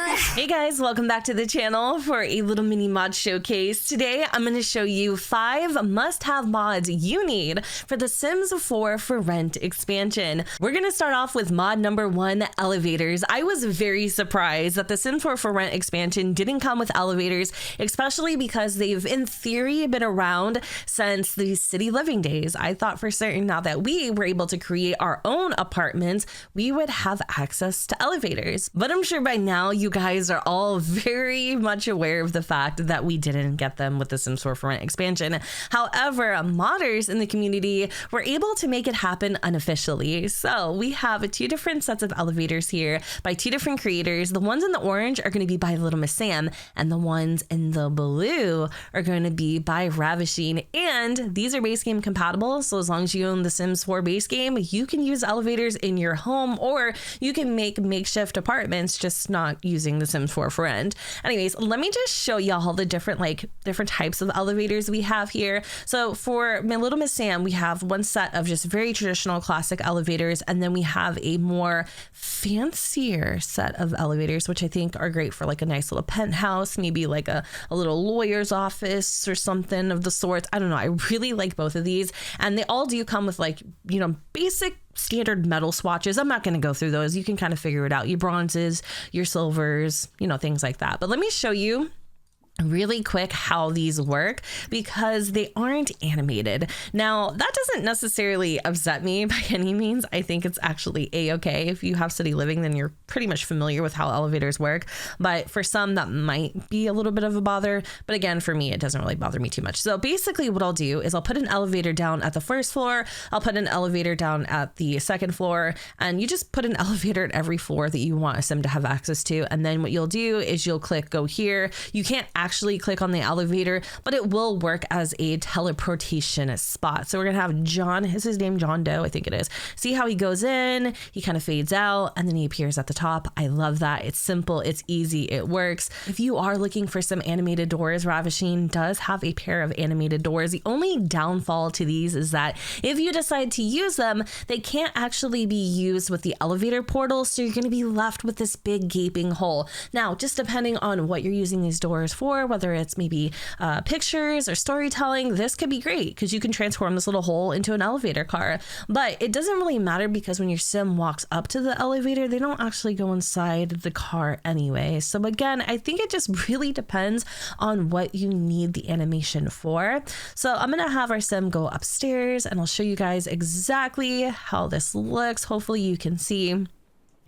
Hey guys, welcome back to the channel for a little mini mod showcase. Today I'm going to show you 5 must-have mods you need for the Sims 4 for Rent expansion. We're going to start off with mod number 1, elevators. I was very surprised that the Sims 4 for Rent expansion didn't come with elevators, especially because they've in theory been around since the city living days. I thought for certain now that we were able to create our own apartments, we would have access to elevators. But I'm sure by now you guys are all very much aware of the fact that we didn't get them with the Sims 4 for Rent expansion. However, modders in the community were able to make it happen unofficially. So we have 2 different sets of elevators here by 2 different creators. The ones in the orange are going to be by Little Miss Sam, and the ones in the blue are going to be by Ravishing. And these are base game compatible, so as long as you own the Sims 4 base game, you can use elevators in your home, or you can make makeshift apartments, just not using the Sims 4 for Rent. Anyways, let me just show y'all the different types of elevators we have here. So for my Little Miss Sam, we have one set of just very traditional classic elevators, and then we have a more fancier set of elevators, which I think are great for like a nice little penthouse, maybe like a little lawyer's office or something of the sorts. I don't know. I really like both of these, and they all do come with basic standard metal swatches. I'm not going to go through those. You can kind of figure it out. Your bronzes, your silvers, things like that. But let me show you really quick how these work, because they aren't animated. Now, that doesn't necessarily upset me by any means. I think it's actually a-okay. If you have city living, then you're pretty much familiar with how elevators work. But for some, that might be a little bit of a bother. But again, for me, it doesn't really bother me too much. So basically what I'll do is I'll put an elevator down at the first floor. I'll put an elevator down at the second floor, and you just put an elevator at every floor that you want a sim to have access to. And then what you'll do is you'll click go here. You can't actually click on the elevator, but it will work as a teleportation spot. So we're gonna have John, is his name John Doe? I think it is. See how he goes in, he kind of fades out, and then he appears at the top. I love that. It's simple, it's easy, it works. If you are looking for some animated doors, Ravishing does have a pair of animated doors. The only downfall to these is that if you decide to use them, they can't actually be used with the elevator portal, so you're gonna be left with this big gaping hole. Now, just depending on what you're using these doors for, whether it's maybe pictures or storytelling, this could be great because you can transform this little hole into an elevator car. But it doesn't really matter, because when your sim walks up to the elevator, they don't actually go inside the car anyway. So again, I think it just really depends on what you need the animation for. So I'm gonna have our sim go upstairs, and I'll show you guys exactly how this looks. Hopefully you can see.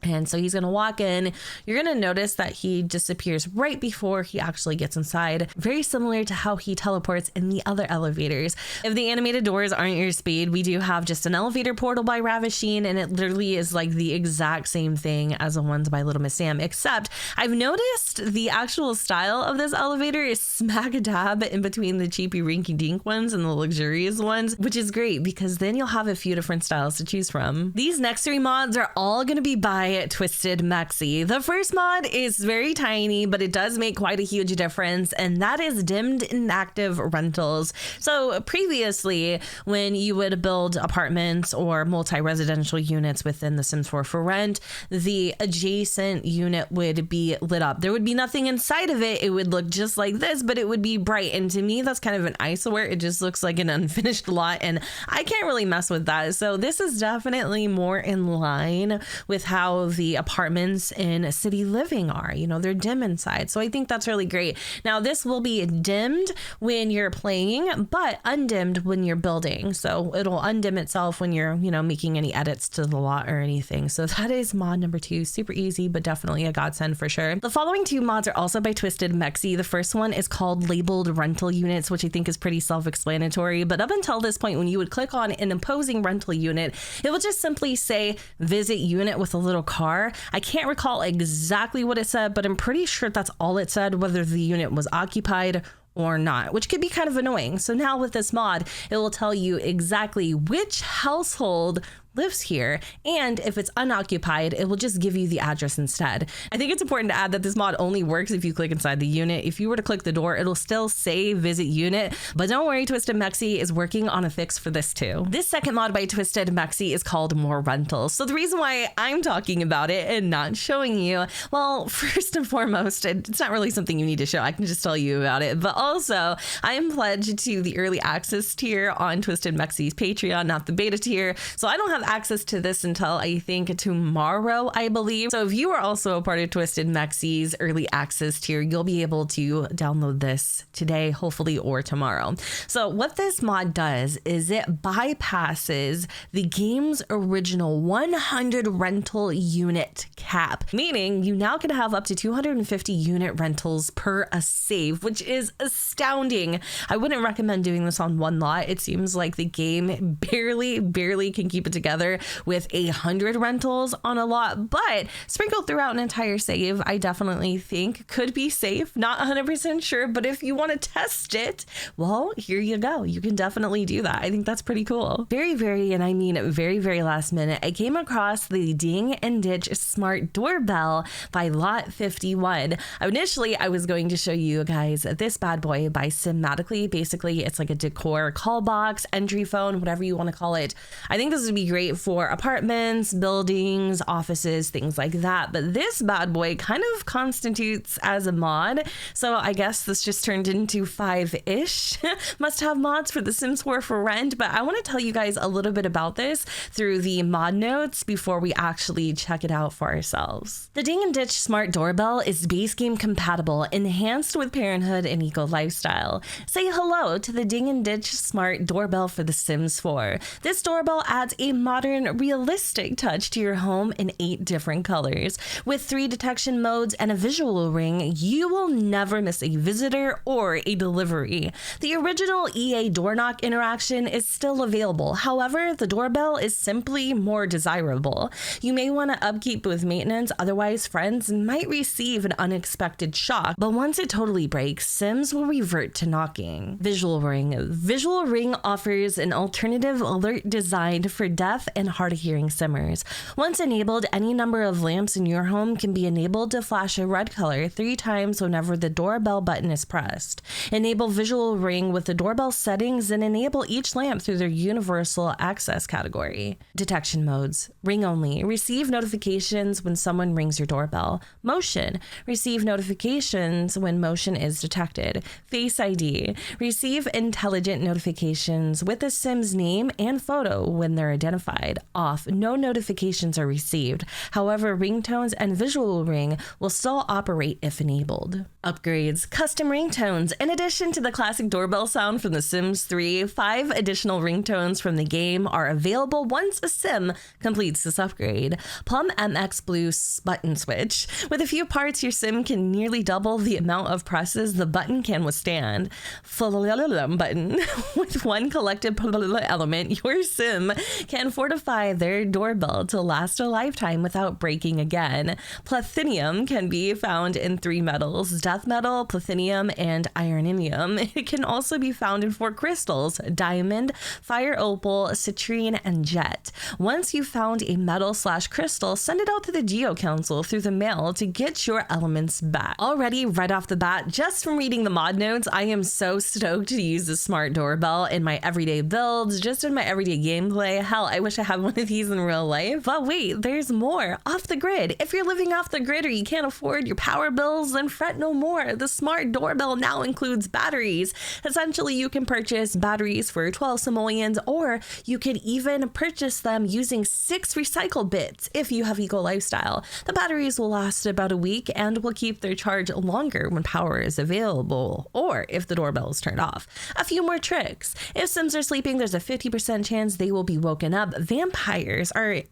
And so he's going to walk in. You're going to notice that he disappears right before he actually gets inside. Very similar to how he teleports in the other elevators. If the animated doors aren't your speed, we do have just an elevator portal by Ravishing, and it literally is like the exact same thing as the ones by Little Miss Sam, except I've noticed the actual style of this elevator is smack dab in between the cheapy rinky dink ones and the luxurious ones, which is great because then you'll have a few different styles to choose from. These next 3 mods are all going to be by Twisted Mexi. The first mod is very tiny, but it does make quite a huge difference, and that is dimmed inactive rentals. So previously, when you would build apartments or multi-residential units within the Sims 4 for Rent, the adjacent unit would be lit up. There would be nothing inside of it. It would look just like this, but it would be bright. And to me, that's kind of an eyesore. It just looks like an unfinished lot, and I can't really mess with that. So this is definitely more in line with how the apartments in city living are. They're dim inside. So I think that's really great. Now, this will be dimmed when you're playing, but undimmed when you're building. So it'll undim itself when you're, making any edits to the lot or anything. So that is mod number 2. Super easy, but definitely a godsend for sure. The following 2 mods are also by Twisted Mexi. The first one is called Labeled Rental Units, which I think is pretty self-explanatory. But up until this point, when you would click on an imposing rental unit, it will just simply say visit unit with a little car. I can't recall exactly what it said, but I'm pretty sure that's all it said, whether the unit was occupied or not, which could be kind of annoying. So now with this mod, it will tell you exactly which household lives here. And if it's unoccupied, it will just give you the address instead. I think it's important to add that this mod only works if you click inside the unit. If you were to click the door, it'll still say visit unit, but don't worry, Twisted Mexi is working on a fix for this too. This second mod by Twisted Mexi is called More Rentals. So the reason why I'm talking about it and not showing you, well, first and foremost, it's not really something you need to show. I can just tell you about it. But also, I am pledged to the early access tier on Twisted Mexi's Patreon, not the beta tier. So I don't have access to this until I think tomorrow, I believe. So if you are also a part of Twisted Mexi's early access tier, you'll be able to download this today, hopefully, or tomorrow. So what this mod does is it bypasses the game's original 100 rental unit cap, meaning you now can have up to 250 unit rentals per a save, which is astounding. I wouldn't recommend doing this on one lot. It seems like the game barely can keep it together with 100 rentals on a lot, but sprinkled throughout an entire save, I definitely think could be safe. Not 100% sure, but if you want to test it, well, here you go. You can definitely do that. I think that's pretty cool. Very, and I mean very last minute, I came across the Ding and Ditch Smart Doorbell by Lot 51. Initially, I was going to show you guys this bad boy by Simmatically. Basically, it's like a decor call box, entry phone, whatever you want to call it. I think this would be great for apartments, buildings, offices, things like that. But this bad boy kind of constitutes as a mod. So I guess this just turned into 5-ish must-have mods for The Sims 4 for rent. But I want to tell you guys a little bit about this through the mod notes before we actually check it out for ourselves. The Ding and Ditch Smart Doorbell is base game compatible, enhanced with parenthood and eco lifestyle. Say hello to the Ding and Ditch Smart Doorbell for The Sims 4. This doorbell adds a modern, realistic touch to your home in 8 different colors. With 3 detection modes and a visual ring, you will never miss a visitor or a delivery. The original EA door knock interaction is still available. However, the doorbell is simply more desirable. You may want to upkeep with maintenance, otherwise friends might receive an unexpected shock, but once it totally breaks, Sims will revert to knocking. Visual ring. Visual ring offers an alternative alert designed for deaf and hard of hearing Simmers. Once enabled, any number of lamps in your home can be enabled to flash a red color 3 times whenever the doorbell button is pressed. Enable visual ring with the doorbell settings and enable each lamp through their universal access category. Detection modes. Ring only. Receive notifications when someone rings your doorbell. Motion. Receive notifications when motion is detected. Face ID. Receive intelligent notifications with the Sim's name and photo when they're identified. Off. No notifications are received. However, ringtones and visual ring will still operate if enabled. Upgrades. Custom ringtones. In addition to the classic doorbell sound from The Sims 3, 5 additional ringtones from the game are available once a Sim completes this upgrade. Plum MX Blue button switch. With a few parts, your Sim can nearly double the amount of presses the button can withstand. Button. With one collected element, your Sim can fortify their doorbell to last a lifetime without breaking again. Platinum can be found in 3 metals: death metal, platinum, and ironium. It can also be found in 4 crystals: diamond, fire opal, citrine, and jet. Once you've found a metal/crystal, send it out to the Geo Council through the mail to get your elements back. Already, right off the bat, just from reading the mod notes, I am so stoked to use the smart doorbell in my everyday builds, just in my everyday gameplay. Hell, I wish I had one of these in real life. But wait, there's more. Off the grid. If you're living off the grid or you can't afford your power bills, then fret no more. The smart doorbell now includes batteries. Essentially, you can purchase batteries for 12 simoleons, or you could even purchase them using 6 recycle bits if you have eco lifestyle. The batteries will last about a week and will keep their charge longer when power is available, or if the doorbell is turned off. A few more tricks. If Sims are sleeping, there's a 50% chance they will be woken up. Vampires are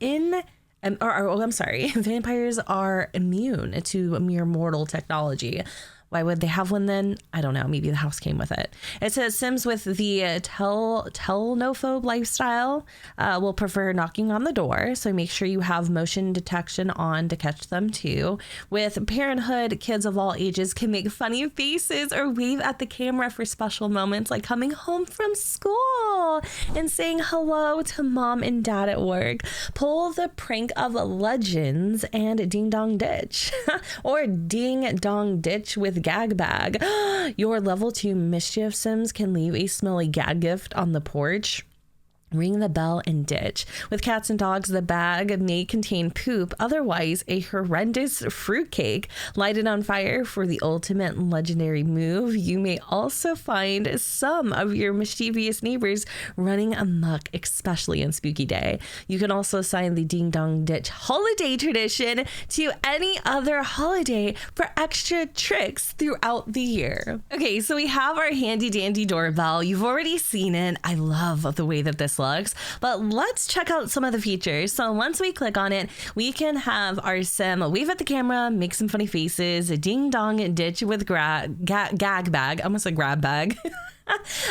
vampires are immune to mere mortal technology. Why would they have one then? I don't know. Maybe the house came with it. It says Sims with the telenophobe lifestyle will prefer knocking on the door. So make sure you have motion detection on to catch them too. With parenthood, kids of all ages can make funny faces or wave at the camera for special moments like coming home from school and saying hello to mom and dad at work. Pull the prank of legends and ding dong ditch or ding dong ditch with gag bag. Your level 2 mischief Sims can leave a smelly gag gift on the porch. Ring the bell and ditch. With cats and dogs, the bag may contain poop, otherwise a horrendous fruitcake. Light it on fire for the ultimate legendary move. You may also find some of your mischievous neighbors running amok, especially on Spooky Day. You can also assign the Ding Dong Ditch holiday tradition to any other holiday for extra tricks throughout the year. Okay, so we have our handy dandy doorbell. You've already seen it. I love the way that this looks, but let's check out some of the features. So once we click on it, we can have our sim wave at the camera, make some funny faces, a ding dong ditch with gag bag, almost a grab bag.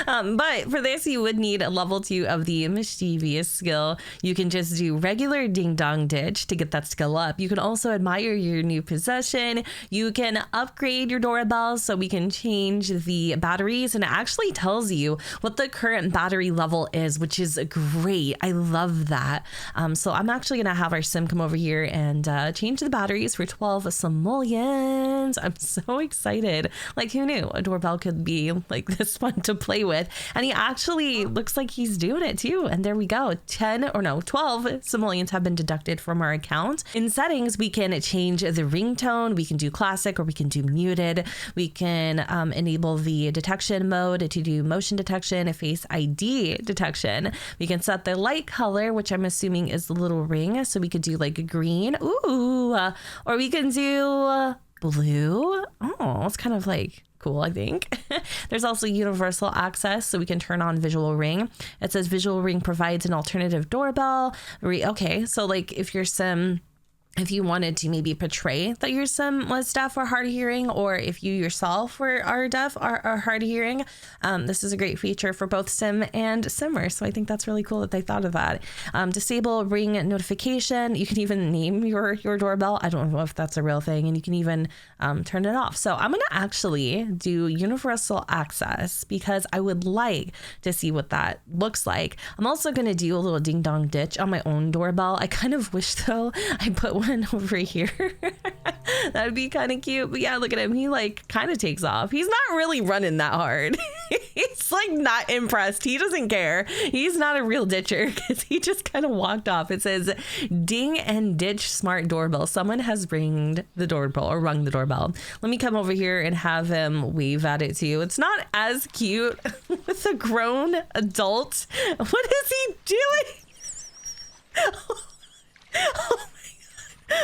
But for this, you would need a level 2 of the mischievous skill. You can just do regular ding dong ditch to get that skill up. You can also admire your new possession. You can upgrade your doorbell so we can change the batteries, and it actually tells you what the current battery level is, which is great. I love that. So I'm actually gonna have our sim come over here and change the batteries for 12 simoleons. I'm so excited. Like, who knew a doorbell could be like this fun to play with? And he actually looks like he's doing it too. And there we go. 12 simoleons have been deducted from our account. In settings, we can change the ringtone. We can do classic or we can do muted. We can enable the detection mode to do motion detection, face ID detection. We can set the light color, which I'm assuming is the little ring. So we could do like a green, or we can do blue. Oh, it's kind of like cool, I think. There's also universal access, so we can turn on visual ring. It says visual ring provides an alternative doorbell. Okay, so like if your sim, if you wanted to maybe portray that your sim was deaf or hard of hearing, or if you yourself are deaf or hard of hearing, this is a great feature for both sim and simmer. So I think that's really cool that they thought of that. Disable ring notification. You can even name your doorbell. I don't know if that's a real thing, and you can even turn it off. So I'm gonna actually do universal access because I would like to see what that looks like. I'm also gonna do a little ding dong ditch on my own doorbell. I kind of wish though I put one over here. That would be kind of cute. But yeah, look at him. He like kind of takes off. He's not really running that hard. He's like not impressed. He doesn't care. He's not a real ditcher because he just kind of walked off. It says ding and ditch smart doorbell. Someone has rung the doorbell. Let me come over here and have him wave at it too. It's not as cute with a grown adult. What is he doing? Oh,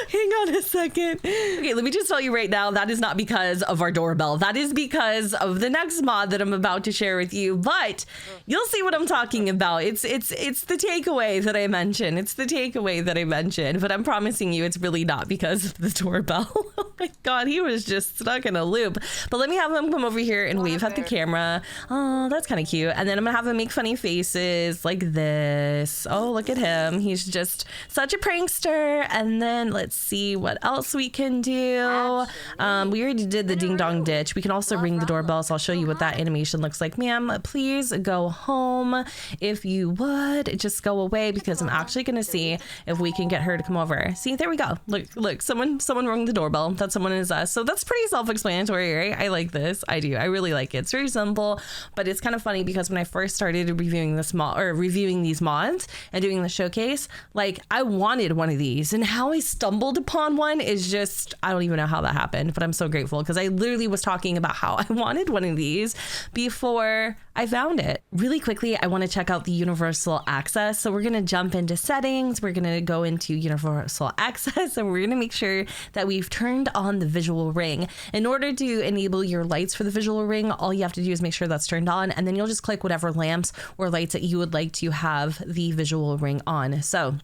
hang on a second. Okay, let me just tell you right now, that is not because of our doorbell. That is because of the next mod that I'm about to share with you. But you'll see what I'm talking about. It's the takeaway that I mentioned. It's the takeaway that I mentioned. But I'm promising you, it's really not because of the doorbell. Oh my God, he was just stuck in a loop. But let me have him come over here and wave at the camera. Oh, that's kind of cute. And then I'm gonna have him make funny faces like this. Oh, look at him. He's just such a prankster. And then let's see what else we can do. We already did the ding dong ditch. We can also ring the doorbell, so I'll show you what that animation looks like. Ma'am, please go home. If you would, just go away because I'm actually going to see if we can get her to come over. See, there we go. Look, someone rung the doorbell. That someone is us. So that's pretty self-explanatory, right? I like this. I do. I really like it. It's very simple, but it's kind of funny because when I first started reviewing this mod or reviewing these mods and doing the showcase, like I wanted one of these, and how I stumbled upon one is just, I don't even know how that happened, but I'm so grateful because I literally was talking about how I wanted one of these before I found it. Really quickly, I want to check out the universal access. So we're going to jump into settings. We're going to go into universal access and we're going to make sure that we've turned on the visual ring. In order to enable your lights for the visual ring, all you have to do is make sure that's turned on, and then you'll just click whatever lamps or lights that you would like to have the visual ring on. So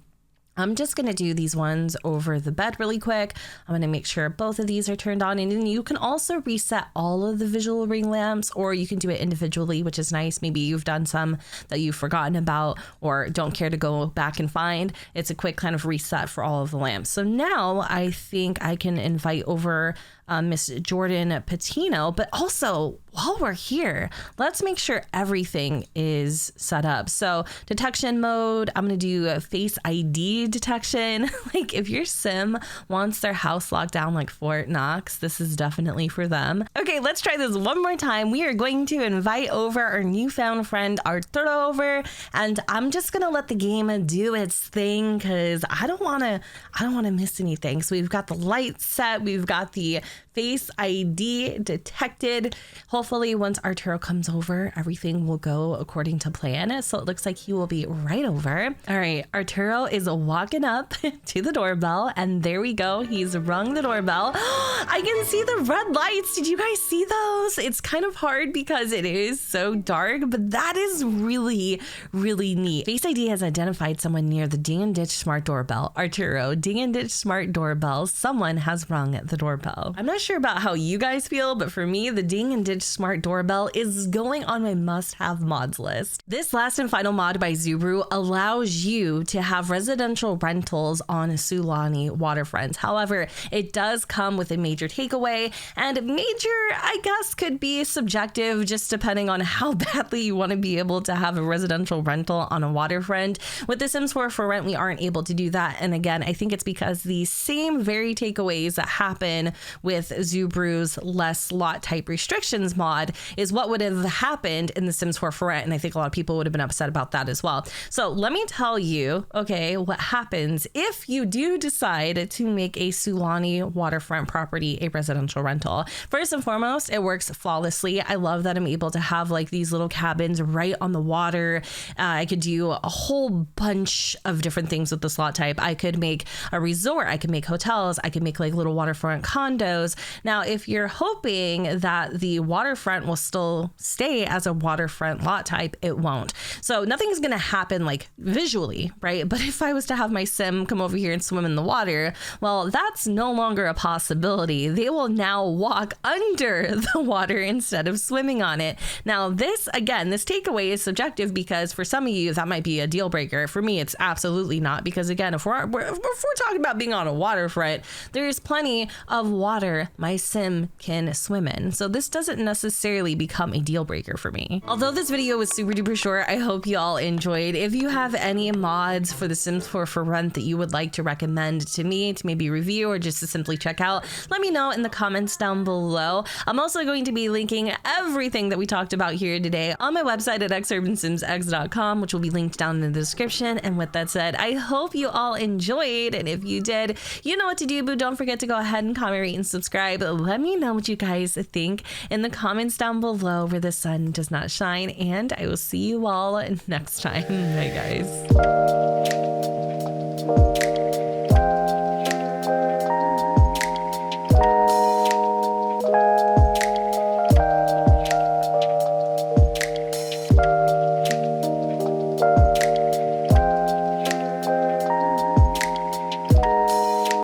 I'm just gonna do these ones over the bed really quick. I'm gonna make sure both of these are turned on, and then you can also reset all of the visual ring lamps, or you can do it individually, which is nice. Maybe you've done some that you've forgotten about or don't care to go back and find. It's a quick kind of reset for all of the lamps. So now I think I can invite over Miss Jordan Patino, but also while we're here, let's make sure everything is set up. So detection mode, I'm gonna do a Face ID detection. Like if your sim wants their house locked down like Fort Knox, this is definitely for them. Okay, let's try this one more time. We are going to invite over our newfound friend Arturo over, and I'm just gonna let the game do its thing because I don't wanna miss anything. So we've got the lights set, we've got the Face ID detected. Hopefully once Arturo comes over, everything will go according to plan. So it looks like he will be right over. All right, Arturo is walking up to the doorbell, and there we go. He's rung the doorbell. I can see the red lights. Did you guys see those? It's kind of hard because it is so dark, but that is really, really neat. Face ID has identified someone near the Ding and Ditch smart doorbell. Arturo, Ding and Ditch smart doorbell. Someone has rung the doorbell. I'm not sure about how you guys feel, but for me, the Ding and Ditch smart doorbell is going on my must-have mods list. This last and final mod by Zubru allows you to have residential rentals on Sulani Waterfronts. However, it does come with a major takeaway, and major, I guess, could be subjective just depending on how badly you want to be able to have a residential rental on a waterfront. With The Sims 4 for Rent, we aren't able to do that. And again, I think it's because the same very takeaways that happen with Zubru's less lot type restrictions mod is what would have happened in The Sims 4 for Rent, and I think a lot of people would have been upset about that as well. So let me tell you, okay, what happens if you do decide to make a Sulani waterfront property a residential rental. First and foremost, it works flawlessly. I love that I'm able to have like these little cabins right on the water. I could do a whole bunch of different things with this lot type. I could make a resort, I could make hotels, I could make like little waterfront condos. Now, if you're hoping that the waterfront will still stay as a waterfront lot type, it won't. So nothing's going to happen like visually, right? But if I was to have my sim come over here and swim in the water, well, that's no longer a possibility. They will now walk under the water instead of swimming on it. Now, this, again, this takeaway is subjective because for some of you, that might be a deal breaker. For me, it's absolutely not, because again, if we're talking about being on a waterfront, there's plenty of water my sim can swim in. So this doesn't necessarily become a deal breaker for me. Although this video was super duper short, I hope you all enjoyed. If you have any mods for The Sims 4 for Rent that you would like to recommend to me to maybe review or just to simply check out, let me know in the comments down below. I'm also going to be linking everything that we talked about here today on my website at XUrbanSimsX.com, which will be linked down in the description. And with that said, I hope you all enjoyed. And if you did, you know what to do, but don't forget to go ahead and comment, rate, and subscribe. Let me know what you guys think in the comments down below where the sun does not shine. And I will see you all next time. Bye, guys.